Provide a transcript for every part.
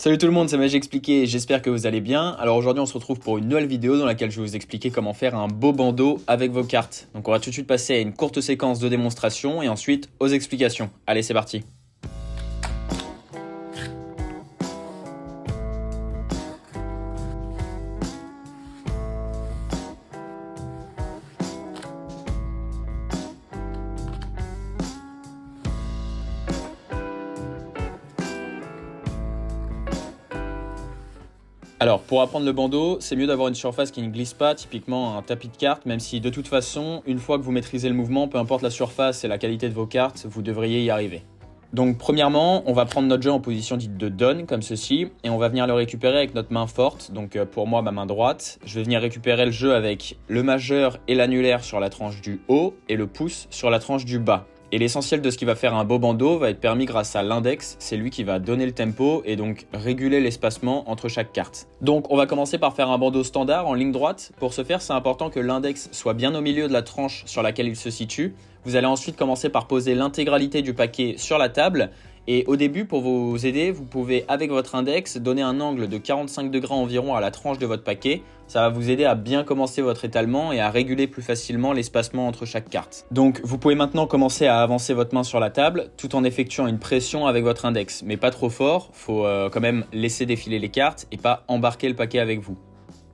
Salut tout le monde, c'est Magic Expliqué, j'espère que vous allez bien. Alors aujourd'hui on se retrouve pour une nouvelle vidéo dans laquelle je vais vous expliquer comment faire un beau bandeau avec vos cartes. Donc on va tout de suite passer à une courte séquence de démonstration et ensuite aux explications. Allez, c'est parti. Alors, pour apprendre le bandeau, c'est mieux d'avoir une surface qui ne glisse pas, typiquement un tapis de cartes, même si de toute façon, une fois que vous maîtrisez le mouvement, peu importe la surface et la qualité de vos cartes, vous devriez y arriver. Donc premièrement, on va prendre notre jeu en position dite de donne, comme ceci, et on va venir le récupérer avec notre main forte, donc pour moi ma main droite. Je vais venir récupérer le jeu avec le majeur et l'annulaire sur la tranche du haut, et le pouce sur la tranche du bas. Et l'essentiel de ce qui va faire un beau bandeau va être permis grâce à l'index, c'est lui qui va donner le tempo et donc réguler l'espacement entre chaque carte. Donc on va commencer par faire un bandeau standard en ligne droite. Pour ce faire, c'est important que l'index soit bien au milieu de la tranche sur laquelle il se situe. Vous allez ensuite commencer par poser l'intégralité du paquet sur la table. Et au début, pour vous aider, vous pouvez, avec votre index, donner un angle de 45 degrés environ à la tranche de votre paquet. Ça va vous aider à bien commencer votre étalement et à réguler plus facilement l'espacement entre chaque carte. Donc, vous pouvez maintenant commencer à avancer votre main sur la table tout en effectuant une pression avec votre index. Mais pas trop fort, faut quand même laisser défiler les cartes et pas embarquer le paquet avec vous.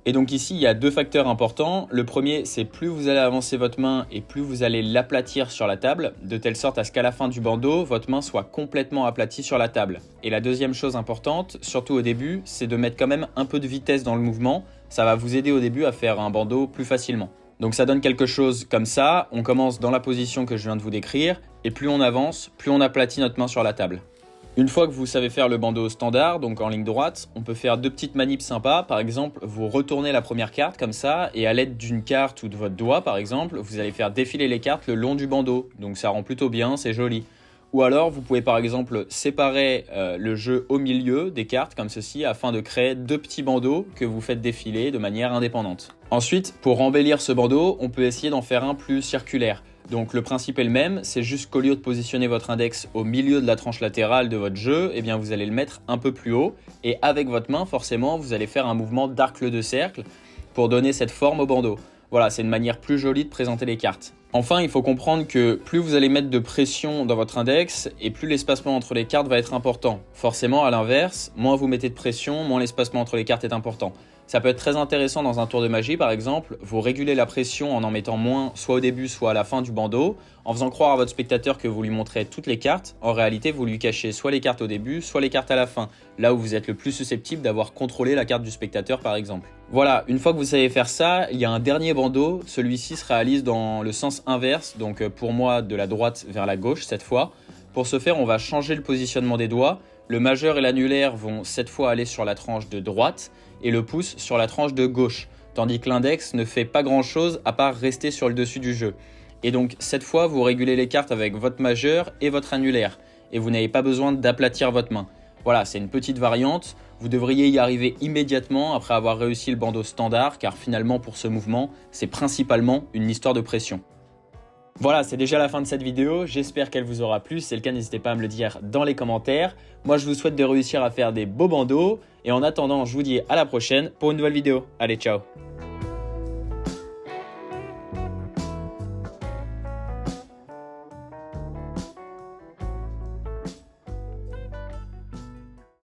Et donc ici, il y a deux facteurs importants. Le premier, c'est plus vous allez avancer votre main et plus vous allez l'aplatir sur la table, de telle sorte à ce qu'à la fin du bandeau, votre main soit complètement aplatie sur la table. Et la deuxième chose importante, surtout au début, c'est de mettre quand même un peu de vitesse dans le mouvement. Ça va vous aider au début à faire un bandeau plus facilement. Donc ça donne quelque chose comme ça. On commence dans la position que je viens de vous décrire, et plus on avance, plus on aplatit notre main sur la table. Une fois que vous savez faire le bandeau standard, donc en ligne droite, on peut faire deux petites manips sympas. Par exemple, vous retournez la première carte comme ça et à l'aide d'une carte ou de votre doigt par exemple, vous allez faire défiler les cartes le long du bandeau. Donc ça rend plutôt bien, c'est joli. Ou alors vous pouvez par exemple séparer le jeu au milieu des cartes comme ceci afin de créer deux petits bandeaux que vous faites défiler de manière indépendante. Ensuite, pour embellir ce bandeau, on peut essayer d'en faire un plus circulaire. Donc le principe est le même, c'est juste qu'au lieu de positionner votre index au milieu de la tranche latérale de votre jeu, eh bien vous allez le mettre un peu plus haut et avec votre main forcément vous allez faire un mouvement d'arc de cercle pour donner cette forme au bandeau. Voilà, c'est une manière plus jolie de présenter les cartes. Enfin, il faut comprendre que plus vous allez mettre de pression dans votre index et plus l'espacement entre les cartes va être important. Forcément, à l'inverse, moins vous mettez de pression, moins l'espacement entre les cartes est important. Ça peut être très intéressant dans un tour de magie par exemple, vous régulez la pression en mettant moins soit au début soit à la fin du bandeau, en faisant croire à votre spectateur que vous lui montrez toutes les cartes, en réalité vous lui cachez soit les cartes au début, soit les cartes à la fin, là où vous êtes le plus susceptible d'avoir contrôlé la carte du spectateur par exemple. Voilà, une fois que vous savez faire ça, il y a un dernier bandeau, celui-ci se réalise dans le sens inverse, donc pour moi de la droite vers la gauche cette fois. Pour ce faire, on va changer le positionnement des doigts. Le majeur et l'annulaire vont cette fois aller sur la tranche de droite et le pouce sur la tranche de gauche, tandis que l'index ne fait pas grand chose à part rester sur le dessus du jeu. Et donc cette fois, vous régulez les cartes avec votre majeur et votre annulaire et vous n'avez pas besoin d'aplatir votre main. Voilà, c'est une petite variante, vous devriez y arriver immédiatement après avoir réussi le bandeau standard car finalement pour ce mouvement, c'est principalement une histoire de pression. Voilà, c'est déjà la fin de cette vidéo, j'espère qu'elle vous aura plu, si c'est le cas n'hésitez pas à me le dire dans les commentaires. Moi je vous souhaite de réussir à faire des beaux bandeaux, et en attendant je vous dis à la prochaine pour une nouvelle vidéo. Allez, ciao!